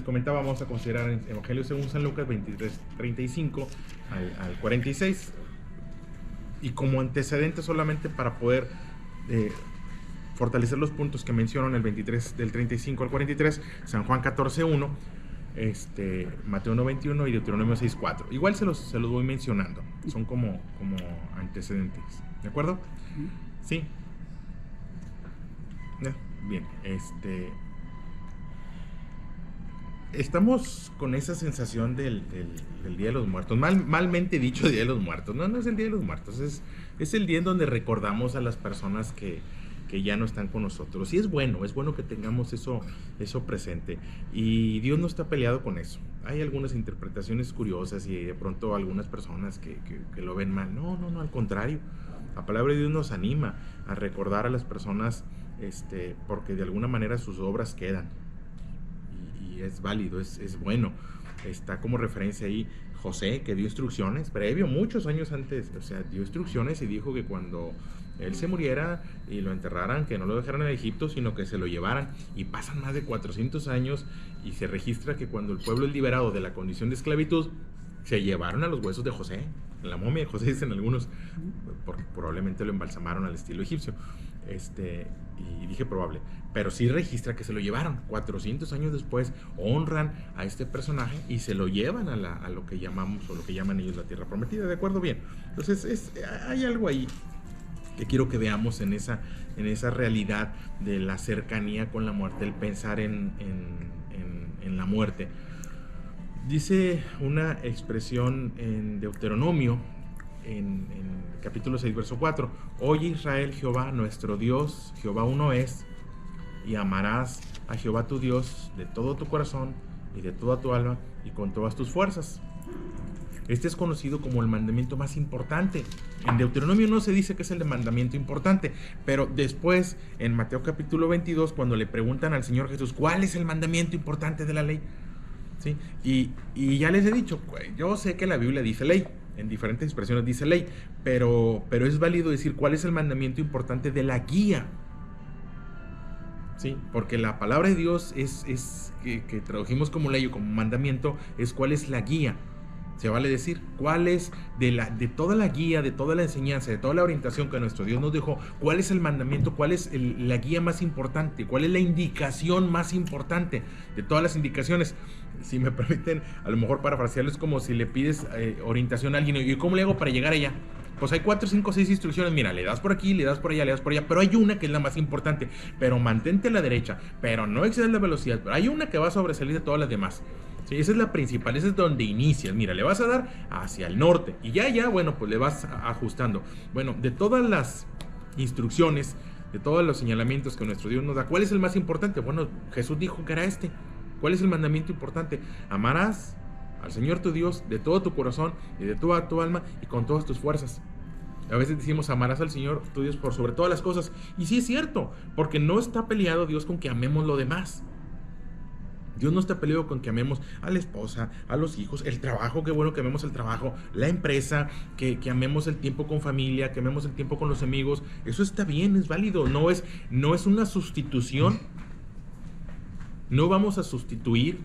comentaba, vamos a considerar el Evangelio según San Lucas 23:35 al 46. Y como antecedente solamente para poder fortalecer los puntos que mencionan el 23, del 35 al 43, San Juan 14:1, Mateo 1:21 y Deuteronomio 6:4. Igual se los voy mencionando, son como antecedentes, ¿de acuerdo? Sí. Bien, estamos con esa sensación del Día de los Muertos, malmente dicho Día de los Muertos. No es el Día de los Muertos, es el día en donde recordamos a las personas que ya no están con nosotros. Y es bueno que tengamos eso presente. Y Dios no está peleado con eso. Hay algunas interpretaciones curiosas y de pronto algunas personas que lo ven mal. No, al contrario. La palabra de Dios nos anima a recordar a las personas, porque de alguna manera sus obras quedan. Y es válido, es bueno. Está como referencia ahí José, que dio instrucciones previo, muchos años antes, dio instrucciones y dijo que cuando él se muriera y lo enterraran, que no lo dejaran en Egipto, sino que se lo llevaran. Y pasan más de 400 años y se registra que cuando el pueblo es liberado de la condición de esclavitud, se llevaron a los huesos de José. La momia de José, dicen algunos, porque probablemente lo embalsamaron al estilo egipcio. Y dije probable, pero sí registra que se lo llevaron. 400 años después honran a este personaje y se lo llevan a lo que llamamos, o lo que llaman ellos, la tierra prometida. ¿De acuerdo? Bien. Entonces hay algo ahí que quiero que veamos en esa realidad de la cercanía con la muerte, el pensar en la muerte. Dice una expresión en Deuteronomio, en capítulo 6, verso 4: Oye Israel, Jehová nuestro Dios, Jehová uno es, y amarás a Jehová tu Dios de todo tu corazón y de toda tu alma y con todas tus fuerzas. Este es conocido como el mandamiento más importante. En Deuteronomio no se dice que es el mandamiento importante, pero después, en Mateo capítulo 22, cuando le preguntan al Señor Jesús, ¿cuál es el mandamiento importante de la ley? ¿Sí? Y ya les he dicho, yo sé que la Biblia dice ley, en diferentes expresiones dice ley, pero es válido decir cuál es el mandamiento importante de la guía. ¿Sí? Porque la palabra de Dios que tradujimos como ley o como mandamiento, es cuál es la guía. Se vale decir cuál es de toda la guía, de toda la enseñanza, de toda la orientación que nuestro Dios nos dejó, cuál es el mandamiento, cuál es la guía más importante, cuál es la indicación más importante de todas las indicaciones. Si me permiten, a lo mejor parafrasearlo, es como si le pides orientación a alguien, ¿y cómo le hago para llegar allá? Pues hay 4, 5, 6 instrucciones. Mira, le das por aquí, le das por allá, le das por allá, pero hay una que es la más importante. Pero mantente a la derecha, pero no excedas la velocidad, pero hay una que va a sobresalir de todas las demás. Sí, esa es la principal, esa es donde inicias. Mira, le vas a dar hacia el norte y ya, bueno, pues le vas ajustando. Bueno, de todas las instrucciones, de todos los señalamientos que nuestro Dios nos da, ¿cuál es el más importante? Bueno, Jesús dijo que era este. ¿Cuál es el mandamiento importante? Amarás al Señor tu Dios de todo tu corazón y de toda tu alma y con todas tus fuerzas. A veces decimos, amarás al Señor tu Dios por sobre todas las cosas. Y sí es cierto, porque no está peleado Dios con que amemos lo demás. Dios no está peleado con que amemos a la esposa, a los hijos, el trabajo, qué bueno que amemos el trabajo, la empresa, que amemos el tiempo con familia, que amemos el tiempo con los amigos. Eso está bien, es válido, no es una sustitución. No vamos a sustituir,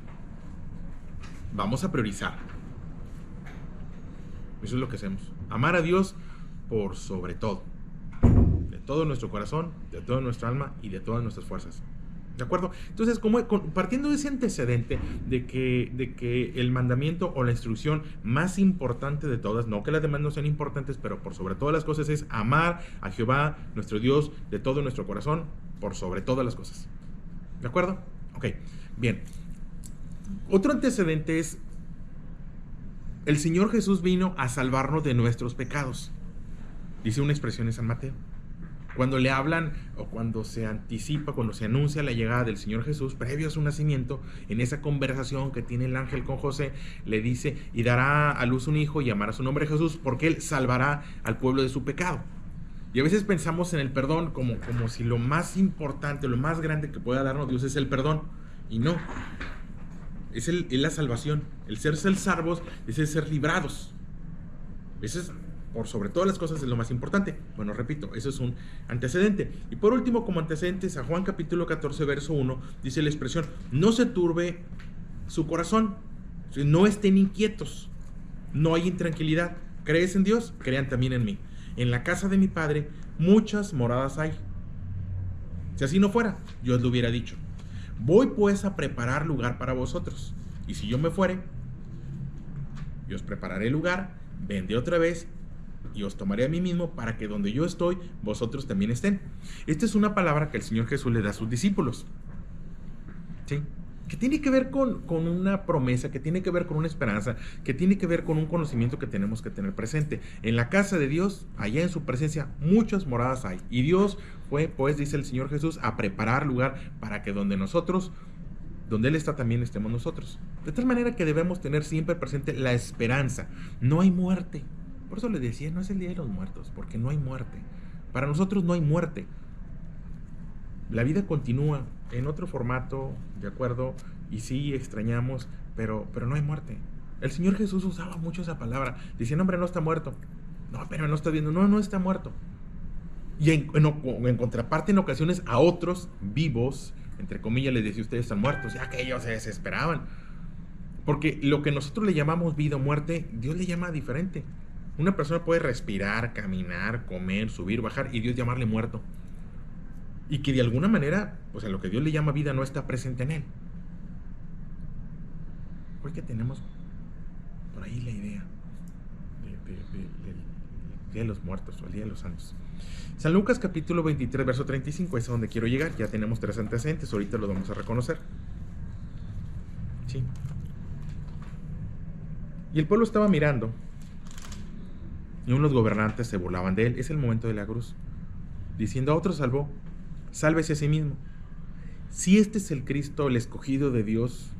vamos a priorizar. Eso es lo que hacemos. Amar a Dios por sobre todo, de todo nuestro corazón, de toda nuestra alma y de todas nuestras fuerzas. ¿De acuerdo? Entonces, partiendo de ese antecedente de que el mandamiento o la instrucción más importante de todas, no que las demás no sean importantes, pero por sobre todas las cosas, es amar a Jehová, nuestro Dios, de todo nuestro corazón, por sobre todas las cosas. ¿De acuerdo? Ok, bien. Otro antecedente es: el Señor Jesús vino a salvarnos de nuestros pecados. Dice una expresión en San Mateo. Cuando le hablan o cuando se anticipa, cuando se anuncia la llegada del Señor Jesús previo a su nacimiento, en esa conversación que tiene el ángel con José, le dice: y dará a luz un hijo y llamará su nombre Jesús, porque él salvará al pueblo de su pecado. Y a veces pensamos en el perdón como si lo más importante, lo más grande que pueda darnos Dios es el perdón. Y no, es la salvación. El ser salvos es el ser librados. Ese es, por sobre todas las cosas, es lo más importante. Bueno, repito, eso es un antecedente. Y por último, como antecedente, San Juan capítulo 14, verso 1, dice la expresión: no se turbe su corazón. No estén inquietos, no hay intranquilidad. ¿Crees en Dios? Crean también en mí. En la casa de mi Padre muchas moradas hay. Si así no fuera, yo os lo hubiera dicho. Voy pues a preparar lugar para vosotros. Y si yo me fuere, yo os prepararé lugar, vendré otra vez y os tomaré a mí mismo para que donde yo estoy, vosotros también estén. Esta es una palabra que el Señor Jesús le da a sus discípulos. ¿Sí? Que tiene que ver con una promesa, que tiene que ver con una esperanza, que tiene que ver con un conocimiento que tenemos que tener presente. En la casa de Dios, allá en su presencia, muchas moradas hay. Y Dios fue, pues, dice el Señor Jesús, a preparar lugar para que donde Él está también estemos nosotros. De tal manera que debemos tener siempre presente la esperanza. No hay muerte. Por eso les decía, no es el Día de los Muertos, porque no hay muerte. Para nosotros no hay muerte. La vida continúa en otro formato, ¿de acuerdo? Y sí, extrañamos, pero no hay muerte. El Señor Jesús usaba mucho esa palabra. Diciendo, hombre, no está muerto. No, pero no está viendo. No está muerto. Y en contraparte, en ocasiones, a otros vivos, entre comillas, les decía, ustedes están muertos. Ya que ellos se desesperaban. Porque lo que nosotros le llamamos vida o muerte, Dios le llama diferente. Una persona puede respirar, caminar, comer, subir, bajar, y Dios llamarle muerto. Y que de alguna manera, pues en lo que Dios le llama vida no está presente en él. Porque tenemos por ahí la idea del Día de los Muertos o el Día de los Santos. San Lucas capítulo 23, verso 35, es a donde quiero llegar. Ya tenemos 3 antecedentes, ahorita los vamos a reconocer. Sí. Y el pueblo estaba mirando, y unos gobernantes se burlaban de él. Es el momento de la cruz. Diciendo, a otro salvó, sálvese a sí mismo. Si este es el Cristo, el escogido de Dios,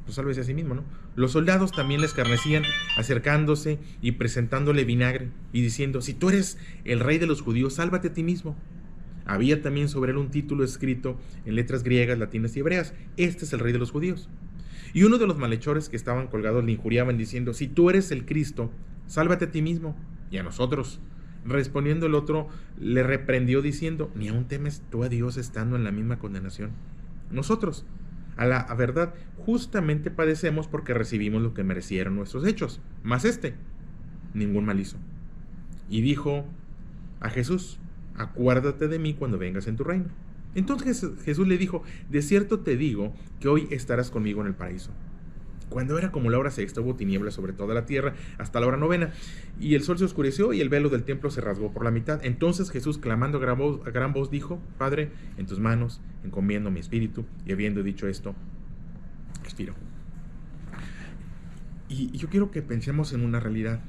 pues sálvese a sí mismo, ¿no? Los soldados también le escarnecían, acercándose y presentándole vinagre, y diciendo, si tú eres el rey de los judíos, sálvate a ti mismo. Había también sobre él un título escrito en letras griegas, latinas y hebreas, este es el rey de los judíos. Y uno de los malhechores que estaban colgados le injuriaban, diciendo, si tú eres el Cristo, sálvate a ti mismo y a nosotros. Respondiendo el otro, le reprendió diciendo, ni aún temes tú a Dios estando en la misma condenación. Nosotros, a la verdad, justamente padecemos porque recibimos lo que merecieron nuestros hechos, mas ningún mal hizo. Y dijo a Jesús, acuérdate de mí cuando vengas en tu reino. Entonces Jesús le dijo, de cierto te digo que hoy estarás conmigo en el paraíso. Cuando era como la hora sexta, hubo tinieblas sobre toda la tierra hasta la hora novena, y el sol se oscureció y el velo del templo se rasgó por la mitad. Entonces Jesús, clamando a gran voz, dijo, Padre, en tus manos encomiendo mi espíritu. Y habiendo dicho esto, expiró. Y yo quiero que pensemos en una realidad,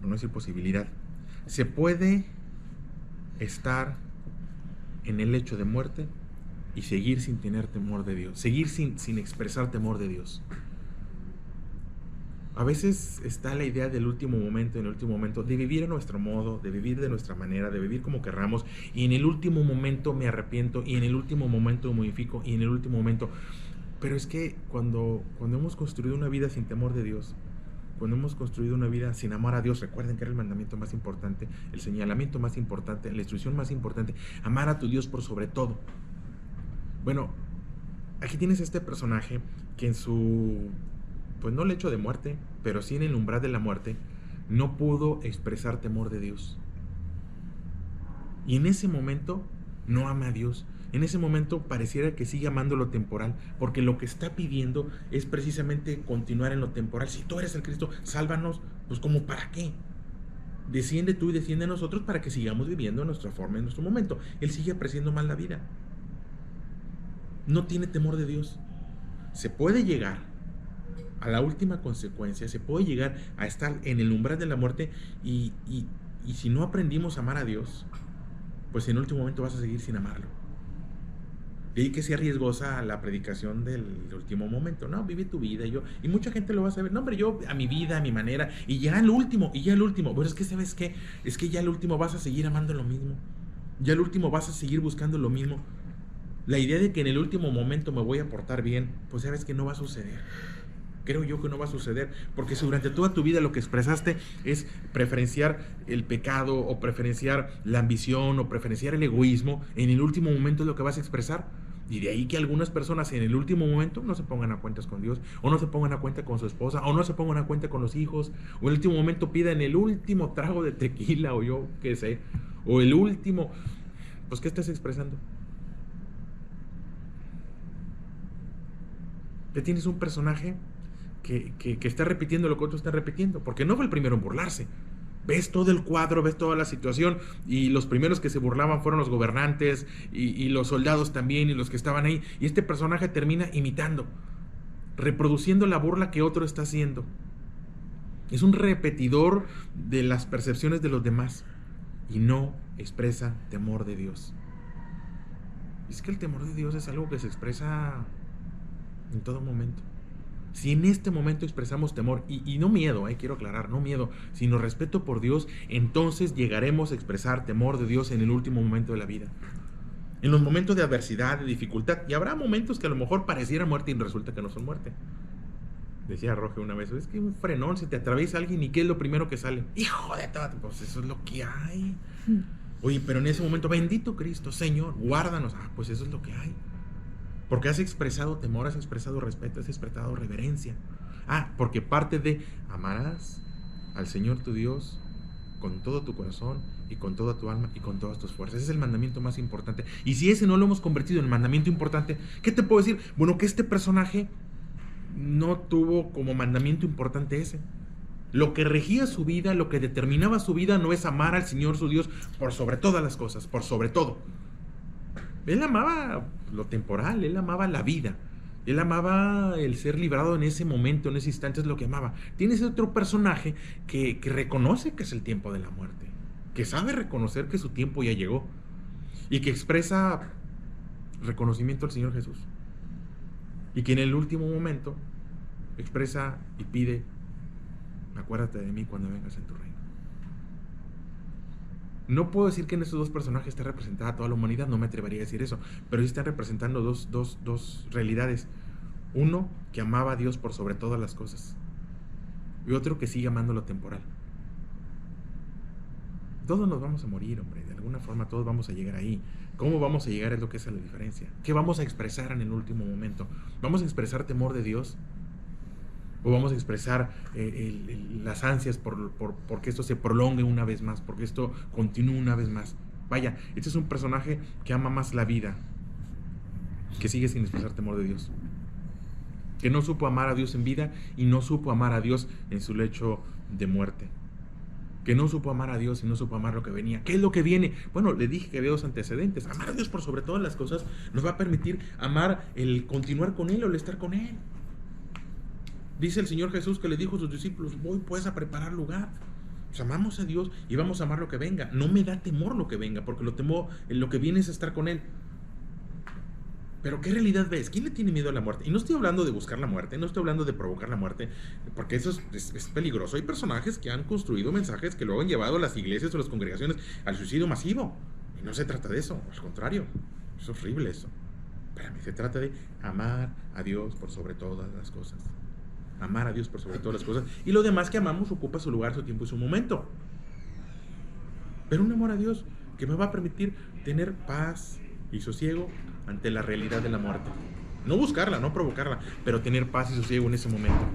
no decir posibilidad. Se puede estar en el lecho de muerte y seguir sin tener temor de Dios, seguir sin expresar temor de Dios. A veces está la idea del último momento, de vivir a nuestro modo, de vivir de nuestra manera, de vivir como querramos, y en el último momento me arrepiento, y en el último momento modifico, y en el último momento... Pero es que cuando hemos construido una vida sin temor de Dios, cuando hemos construido una vida sin amar a Dios, recuerden que era el mandamiento más importante, el señalamiento más importante, la instrucción más importante, amar a tu Dios por sobre todo. Bueno, aquí tienes este personaje que en su... pues no lecho de muerte, pero sí en el umbral de la muerte, no pudo expresar temor de Dios. Y en ese momento no ama a Dios. En ese momento pareciera que sigue amando lo temporal, porque lo que está pidiendo es precisamente continuar en lo temporal. Si tú eres el Cristo, sálvanos, pues ¿como para qué? Desciende tú y desciende nosotros para que sigamos viviendo en nuestra forma, en nuestro momento. Él sigue apreciando más la vida. No tiene temor de Dios. Se puede llegar a la última consecuencia, se puede llegar a estar en el umbral de la muerte y si no aprendimos a amar a Dios, pues en el último momento vas a seguir sin amarlo. De ahí que sea riesgosa la predicación del último momento. No, vive tu vida. Y mucha gente lo va a saber. No, hombre, yo a mi vida, a mi manera. Y ya el último. Pero es que, ¿sabes qué? Es que ya el último vas a seguir amando lo mismo. Ya el último vas a seguir buscando lo mismo. La idea de que en el último momento me voy a portar bien, pues sabes que no va a suceder. Creo yo que no va a suceder, porque si durante toda tu vida lo que expresaste es preferenciar el pecado, o preferenciar la ambición, o preferenciar el egoísmo, en el último momento es lo que vas a expresar. Y de ahí que algunas personas en el último momento no se pongan a cuentas con Dios, o no se pongan a cuenta con su esposa, o no se pongan a cuenta con los hijos, o en el último momento pidan el último trago de tequila, o yo qué sé, o el último. Pues, ¿qué estás expresando? Ya tienes un personaje que está repitiendo lo que otro está repitiendo, porque no fue el primero en burlarse. Ves todo el cuadro, ves toda la situación, y los primeros que se burlaban fueron los gobernantes, y los soldados también, y los que estaban ahí, y este personaje termina imitando, reproduciendo la burla que otro está haciendo. Es un repetidor de las percepciones de los demás, y no expresa temor de Dios. Y es que el temor de Dios es algo que se expresa en todo momento. Si en este momento expresamos temor, y no miedo, quiero aclarar, no miedo, sino respeto por Dios, entonces llegaremos a expresar temor de Dios en el último momento de la vida. En los momentos de adversidad, de dificultad, y habrá momentos que a lo mejor pareciera muerte y resulta que no son muerte. Decía Roge una vez, es que un frenón, se te atraviesa alguien y ¿qué es lo primero que sale? ¡Hijo de todo! Pues eso es lo que hay. Oye, pero en ese momento, bendito Cristo, Señor, guárdanos. Pues eso es lo que hay. Porque has expresado temor, has expresado respeto, has expresado reverencia. Porque parte de amarás al Señor tu Dios con todo tu corazón y con toda tu alma y con todas tus fuerzas. Ese es el mandamiento más importante. Y si ese no lo hemos convertido en el mandamiento importante, ¿qué te puedo decir? Bueno, que este personaje no tuvo como mandamiento importante ese. Lo que regía su vida, lo que determinaba su vida no es amar al Señor su Dios por sobre todas las cosas, por sobre todo. Él amaba lo temporal, él amaba la vida, él amaba el ser librado en ese momento, en ese instante, es lo que amaba. Tienes otro personaje que reconoce que es el tiempo de la muerte, que sabe reconocer que su tiempo ya llegó y que expresa reconocimiento al Señor Jesús, y que en el último momento expresa y pide: acuérdate de mí cuando vengas en tu reino. No puedo decir que en estos dos personajes está representada toda la humanidad, no me atrevería a decir eso, pero sí están representando dos realidades. Uno que amaba a Dios por sobre todas las cosas, y otro que sigue amando lo temporal. Todos nos vamos a morir, hombre, de alguna forma todos vamos a llegar ahí. ¿Cómo vamos a llegar? Es lo que es la diferencia. ¿Qué vamos a expresar en el último momento? ¿Vamos a expresar temor de Dios? ¿O vamos a expresar las ansias porque esto se prolongue una vez más, porque esto continúe una vez más? Vaya, este es un personaje que ama más la vida, que sigue sin expresar temor de Dios, que no supo amar a Dios en vida y no supo amar a Dios en su lecho de muerte, que no supo amar a Dios y no supo amar lo que venía. ¿Qué es lo que viene? Bueno, le dije que había dos antecedentes. Amar a Dios por sobre todas las cosas nos va a permitir amar el continuar con Él o el estar con Él. Dice el Señor Jesús que le dijo a sus discípulos: voy pues a preparar lugar. Pues amamos a Dios y vamos a amar lo que venga. No me da temor lo que venga, porque lo que viene es estar con Él. Pero ¿qué realidad ves? ¿Quién le tiene miedo a la muerte? Y no estoy hablando de buscar la muerte, no estoy hablando de provocar la muerte, porque eso es peligroso. Hay personajes que han construido mensajes que luego han llevado a las iglesias o las congregaciones al suicidio masivo. Y no se trata de eso, al contrario. Es horrible eso. Espérame, se trata de amar a Dios por sobre todas las cosas. Amar a Dios por sobre todas las cosas, y lo demás que amamos ocupa su lugar, su tiempo y su momento. Pero un amor a Dios que me va a permitir tener paz y sosiego ante la realidad de la muerte. No buscarla, no provocarla, pero tener paz y sosiego en ese momento.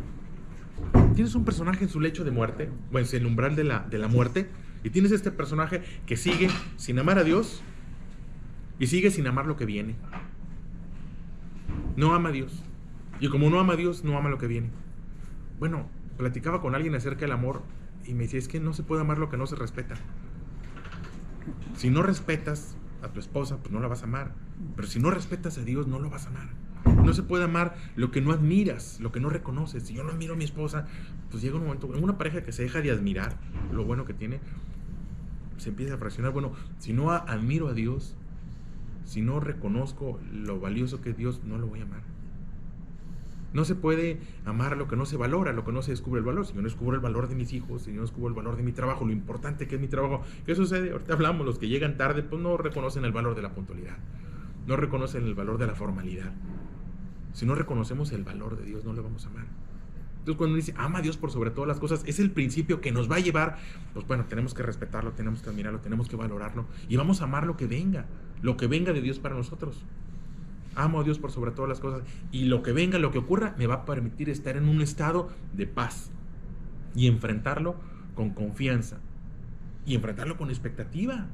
Tienes un personaje en su lecho de muerte, o en el umbral de la muerte, y tienes este personaje que sigue sin amar a Dios y sigue sin amar lo que viene. No ama a Dios, y como no ama a Dios, no ama lo que viene. Bueno, platicaba con alguien acerca del amor y me decía: es que no se puede amar lo que no se respeta. Si no respetas a tu esposa, pues no la vas a amar. Pero si no respetas a Dios, no lo vas a amar. No se puede amar lo que no admiras, lo que no reconoces. Si yo no admiro a mi esposa, pues llega un momento, en una pareja que se deja de admirar lo bueno que tiene, se empieza a fraccionar. Bueno, si no admiro a Dios, si no reconozco lo valioso que es Dios, no lo voy a amar. No se puede amar lo que no se valora, lo que no se descubre el valor. Si yo no descubro el valor de mis hijos, si yo no descubro el valor de mi trabajo, lo importante que es mi trabajo, ¿qué sucede? Ahorita hablamos, los que llegan tarde, pues no reconocen el valor de la puntualidad, no reconocen el valor de la formalidad. Si no reconocemos el valor de Dios, no lo vamos a amar. Entonces, cuando dice ama a Dios por sobre todas las cosas, es el principio que nos va a llevar, pues bueno, tenemos que respetarlo, tenemos que admirarlo, tenemos que valorarlo, y vamos a amar lo que venga de Dios para nosotros. Amo a Dios por sobre todas las cosas. Y lo que venga, lo que ocurra, me va a permitir estar en un estado de paz. Y enfrentarlo con confianza. Y enfrentarlo con expectativa.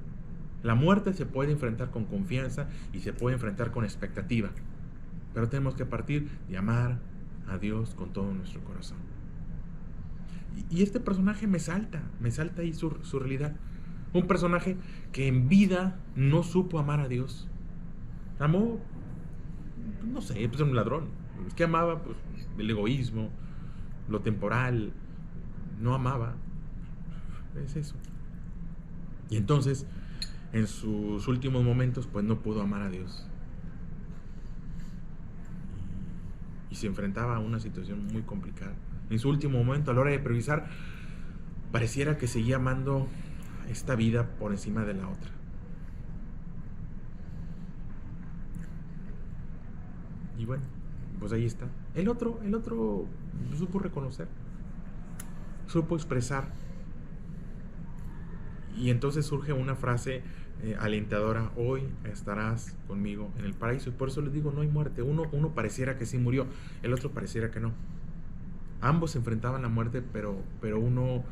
La muerte se puede enfrentar con confianza y se puede enfrentar con expectativa. Pero tenemos que partir de amar a Dios con todo nuestro corazón. Y este personaje me salta ahí su realidad. Un personaje que en vida no supo amar a Dios. Amó, no sé, pues un ladrón. Es que amaba pues, el egoísmo, lo temporal. No amaba. Es eso. Y entonces, en sus últimos momentos, pues no pudo amar a Dios. Y se enfrentaba a una situación muy complicada. En su último momento, a la hora de priorizar, pareciera que seguía amando esta vida por encima de la otra. Y bueno, pues ahí está. El otro supo reconocer, supo expresar. Y entonces surge una frase alentadora: hoy estarás conmigo en el paraíso. Y por eso les digo, no hay muerte. Uno pareciera que sí murió, el otro pareciera que no. Ambos se enfrentaban la muerte, pero uno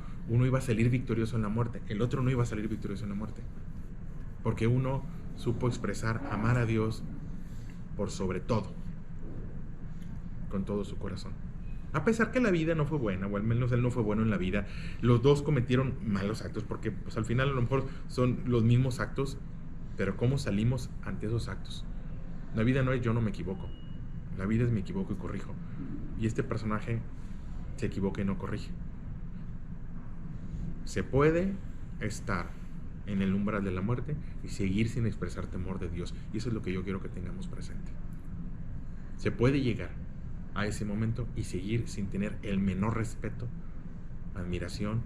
iba a salir victorioso en la muerte, el otro no iba a salir victorioso en la muerte. Porque uno supo expresar amar a Dios por sobre todo, con todo su corazón. A pesar que la vida no fue buena, o al menos él no fue bueno en la vida, los dos cometieron malos actos, porque pues al final a lo mejor son los mismos actos, pero cómo salimos ante esos actos. La vida no es yo no me equivoco, la vida es me equivoco y corrijo. Y este personaje se equivoca y no corrige. Se puede estar en el umbral de la muerte y seguir sin expresar temor de Dios. Y eso es lo que yo quiero que tengamos presente. Se puede llegar a ese momento y seguir sin tener el menor respeto, admiración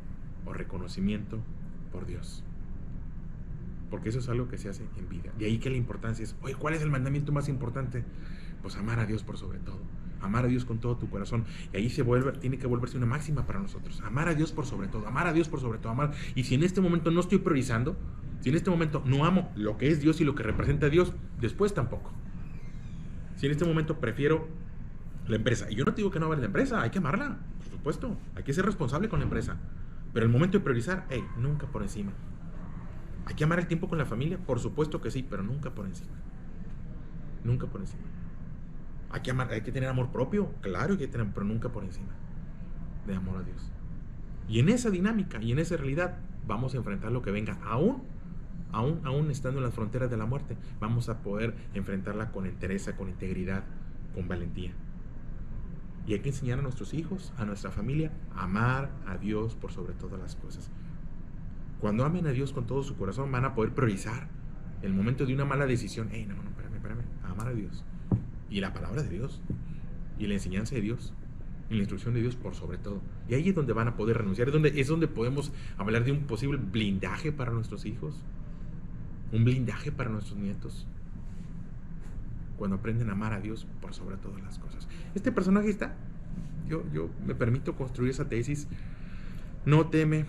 o reconocimiento por Dios. Porque eso es algo que se hace en vida. De ahí que la importancia es, oye, ¿cuál es el mandamiento más importante? Pues amar a Dios por sobre todo. Amar a Dios con todo tu corazón. Y ahí tiene que volverse una máxima para nosotros. Amar a Dios por sobre todo. Amar a Dios por sobre todo. Amar. Y si en este momento no estoy priorizando, si en este momento no amo lo que es Dios y lo que representa a Dios, después tampoco. Si en este momento prefiero la empresa, y yo no te digo que no vale la empresa, hay que amarla, por supuesto. Hay que ser responsable con la empresa. Pero el momento de priorizar, nunca por encima. ¿Hay que amar el tiempo con la familia? Por supuesto que sí, pero nunca por encima. Nunca por encima. Hay que tener amor propio, claro, pero nunca por encima de amor a Dios. Y en esa dinámica y en esa realidad vamos a enfrentar lo que venga, aún estando en las fronteras de la muerte, vamos a poder enfrentarla con entereza, con integridad, con valentía. Y hay que enseñar a nuestros hijos, a nuestra familia, a amar a Dios por sobre todas las cosas. Cuando amen a Dios con todo su corazón, van a poder priorizar el momento de una mala decisión. No, espérame, amar a Dios. Y la palabra de Dios, y la enseñanza de Dios, y la instrucción de Dios por sobre todo. Y ahí es donde van a poder renunciar, es donde podemos hablar de un posible blindaje para nuestros hijos, un blindaje para nuestros nietos, cuando aprenden a amar a Dios por sobre todas las cosas. Este personaje está, yo me permito construir esa tesis: no teme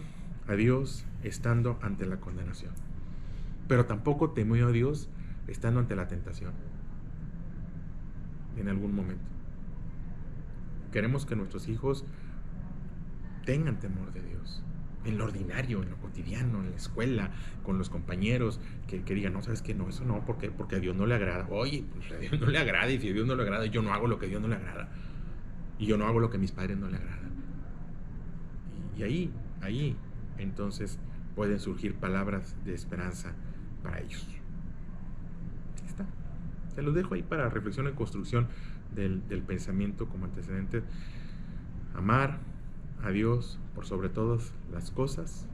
a Dios estando ante la condenación, pero tampoco temió a Dios estando ante la tentación. En algún momento queremos que nuestros hijos tengan temor de Dios en lo ordinario, en lo cotidiano, en la escuela, con los compañeros, que digan, no, ¿sabes qué? No, eso no, porque a Dios no le agrada. Oye, pues a Dios no le agrada, y si a Dios no le agrada, yo no hago lo que a Dios no le agrada, y yo no hago lo que a mis padres no le agradan. Y ahí entonces pueden surgir palabras de esperanza para ellos. Ahí está. Te lo dejo ahí para reflexión y construcción del pensamiento como antecedente. Amar a Dios por sobre todas las cosas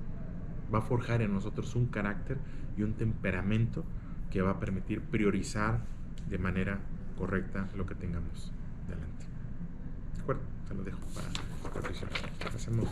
va a forjar en nosotros un carácter y un temperamento que va a permitir priorizar de manera correcta lo que tengamos delante. ¿De acuerdo? Te lo dejo para reflexión. Hacemos